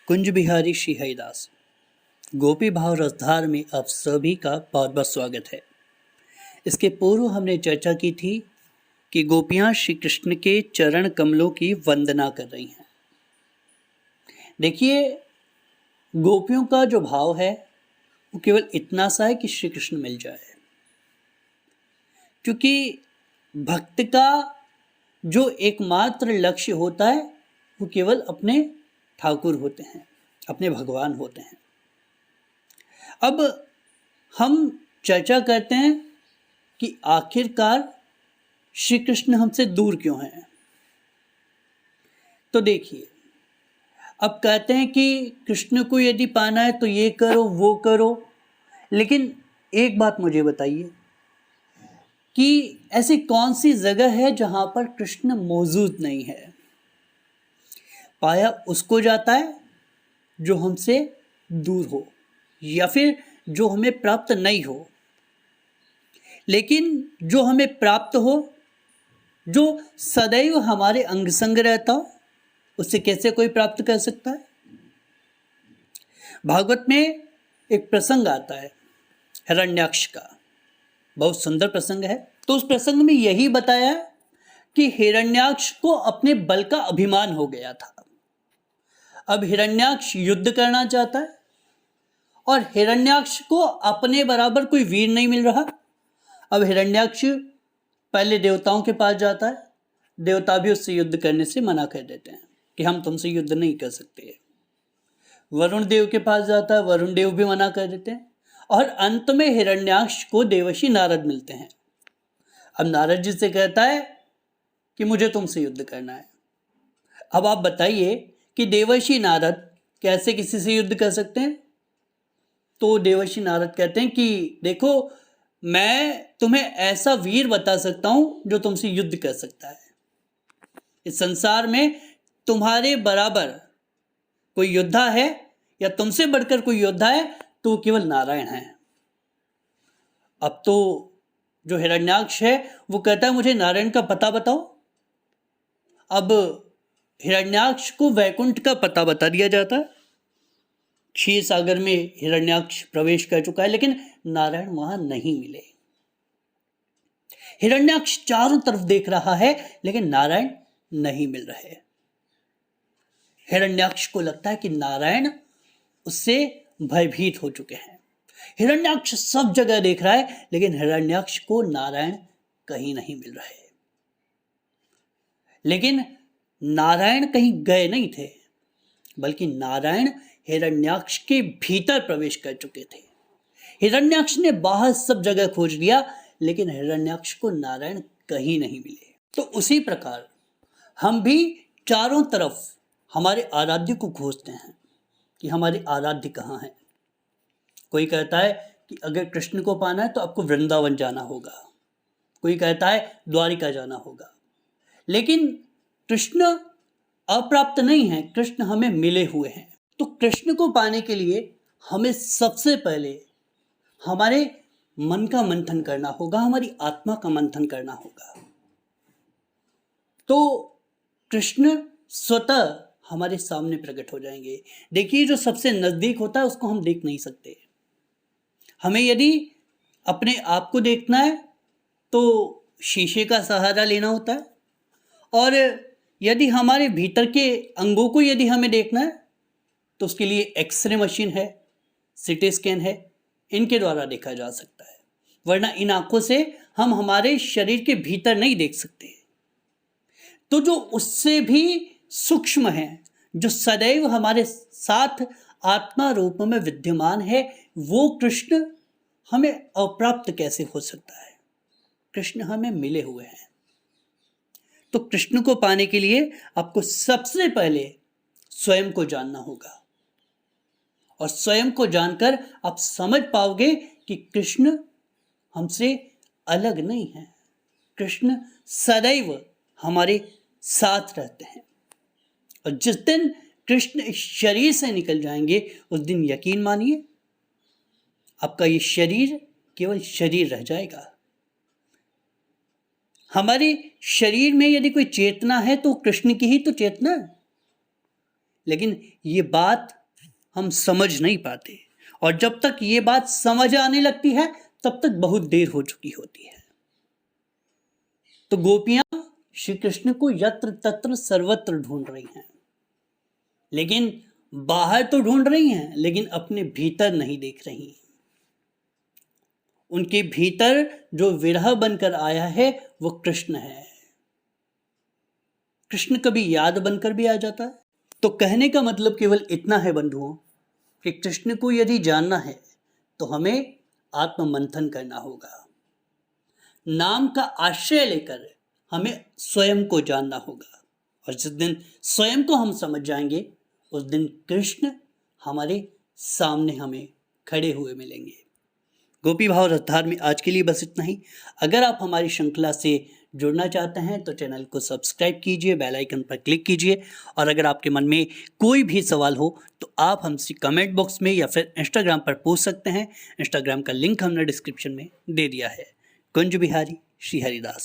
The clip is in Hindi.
कुंज बिहारी श्री हरिदास गोपी भाव रसधार में आप सभी का बहुत बहुत स्वागत है। इसके पूर्व हमने चर्चा की थी कि गोपियां श्री कृष्ण के चरण कमलों की वंदना कर रही हैं। देखिए, गोपियों का जो भाव है वो केवल इतना सा है कि श्री कृष्ण मिल जाए, क्योंकि भक्त का जो एकमात्र लक्ष्य होता है वो केवल अपने ठाकुर होते हैं, अपने भगवान होते हैं। अब हम चर्चा करते हैं कि आखिरकार श्री कृष्ण हमसे दूर क्यों हैं। तो देखिए, अब कहते हैं कि कृष्ण को यदि पाना है तो ये करो वो करो, लेकिन एक बात मुझे बताइए कि ऐसी कौन सी जगह है जहां पर कृष्ण मौजूद नहीं है। पाया उसको जाता है जो हमसे दूर हो या फिर जो हमें प्राप्त नहीं हो, लेकिन जो हमें प्राप्त हो, जो सदैव हमारे अंग संग रहता हो, उसे कैसे कोई प्राप्त कर सकता है। भागवत में एक प्रसंग आता है हिरण्याक्ष का, बहुत सुंदर प्रसंग है। तो उस प्रसंग में यही बताया कि हिरण्याक्ष को अपने बल का अभिमान हो गया था। अब हिरण्याक्ष युद्ध करना चाहता है और हिरण्याक्ष को अपने बराबर कोई वीर नहीं मिल रहा। अब हिरण्याक्ष पहले देवताओं के पास जाता है, देवता भी उससे युद्ध करने से मना कर देते हैं कि हम तुमसे युद्ध नहीं कर सकते। वरुण देव के पास जाता है, वरुण देव भी मना कर देते हैं और अंत में हिरण्याक्ष को देवर्षि नारद मिलते हैं। अब नारद जी से कहता है कि मुझे तुमसे युद्ध करना है। अब आप बताइए कि देवर्षि नारद कैसे किसी से युद्ध कर सकते हैं। तो देवर्षि नारद कहते हैं कि देखो, मैं तुम्हें ऐसा वीर बता सकता हूं जो तुमसे युद्ध कर सकता है। इस संसार में तुम्हारे बराबर कोई योद्धा है या तुमसे बढ़कर कोई योद्धा है तो केवल नारायण है। अब तो जो हिरण्याक्ष है वो कहता है मुझे नारायण का पता बताओ। अब हिरण्याक्ष को वैकुंठ का पता बता दिया जाता है। क्षीर सागर में हिरण्याक्ष प्रवेश कर चुका है, लेकिन नारायण वहां नहीं मिले। हिरण्याक्ष चारों तरफ देख रहा है, लेकिन नारायण नहीं मिल रहे। हिरण्याक्ष को लगता है कि नारायण उससे भयभीत हो चुके हैं। हिरण्याक्ष सब जगह देख रहा है, लेकिन हिरण्याक्ष को नारायण कहीं नहीं मिल रहे। लेकिन नारायण कहीं गए नहीं थे, बल्कि नारायण हिरण्याक्ष के भीतर प्रवेश कर चुके थे। हिरण्याक्ष ने बाहर सब जगह खोज लिया, लेकिन हिरण्याक्ष को नारायण कहीं नहीं मिले। तो उसी प्रकार हम भी चारों तरफ हमारे आराध्य को खोजते हैं कि हमारे आराध्य कहाँ हैं। कोई कहता है कि अगर कृष्ण को पाना है तो आपको वृंदावन जाना होगा, कोई कहता है द्वारिका जाना होगा। लेकिन कृष्ण अप्राप्त नहीं है, कृष्ण हमें मिले हुए हैं। तो कृष्ण को पाने के लिए हमें सबसे पहले हमारे मन का मंथन करना होगा, हमारी आत्मा का मंथन करना होगा। तो कृष्ण स्वतः हमारे सामने प्रकट हो जाएंगे। देखिए, जो सबसे नजदीक होता है उसको हम देख नहीं सकते। हमें यदि अपने आप को देखना है तो शीशे का सहारा लेना होता है, और यदि हमारे भीतर के अंगों को यदि हमें देखना है तो उसके लिए एक्सरे मशीन है, सीटी स्कैन है, इनके द्वारा देखा जा सकता है। वरना इन आंखों से हम हमारे शरीर के भीतर नहीं देख सकते। तो जो उससे भी सूक्ष्म है, जो सदैव हमारे साथ आत्मा रूप में विद्यमान है, वो कृष्ण हमें अप्राप्त कैसे हो सकता है। कृष्ण हमें मिले हुए हैं। तो कृष्ण को पाने के लिए आपको सबसे पहले स्वयं को जानना होगा, और स्वयं को जानकर आप समझ पाओगे कि कृष्ण हमसे अलग नहीं है। कृष्ण सदैव हमारे साथ रहते हैं, और जिस दिन कृष्ण इस शरीर से निकल जाएंगे उस दिन यकीन मानिए आपका ये शरीर केवल शरीर रह जाएगा। हमारे शरीर में यदि कोई चेतना है तो कृष्ण की ही तो चेतना है। लेकिन ये बात हम समझ नहीं पाते, और जब तक ये बात समझ आने लगती है तब तक बहुत देर हो चुकी होती है। तो गोपियां श्री कृष्ण को यत्र तत्र सर्वत्र ढूंढ रही हैं, लेकिन बाहर तो ढूंढ रही हैं, लेकिन अपने भीतर नहीं देख रही। उनके भीतर जो विरह बनकर आया है वो कृष्ण है। कृष्ण कभी याद बनकर भी आ जाता है। तो कहने का मतलब केवल इतना है बंधुओं कि कृष्ण को यदि जानना है तो हमें आत्ममंथन करना होगा। नाम का आश्रय लेकर हमें स्वयं को जानना होगा, और जिस दिन स्वयं को हम समझ जाएंगे उस दिन कृष्ण हमारे सामने हमें खड़े हुए मिलेंगे। गोपी भाव रसधार में आज के लिए बस इतना ही। अगर आप हमारी श्रृंखला से जुड़ना चाहते हैं तो चैनल को सब्सक्राइब कीजिए, बेल आइकन पर क्लिक कीजिए, और अगर आपके मन में कोई भी सवाल हो तो आप हमसे कमेंट बॉक्स में या फिर इंस्टाग्राम पर पूछ सकते हैं। इंस्टाग्राम का लिंक हमने डिस्क्रिप्शन में दे दिया है। कुंज बिहारी श्री हरिदास।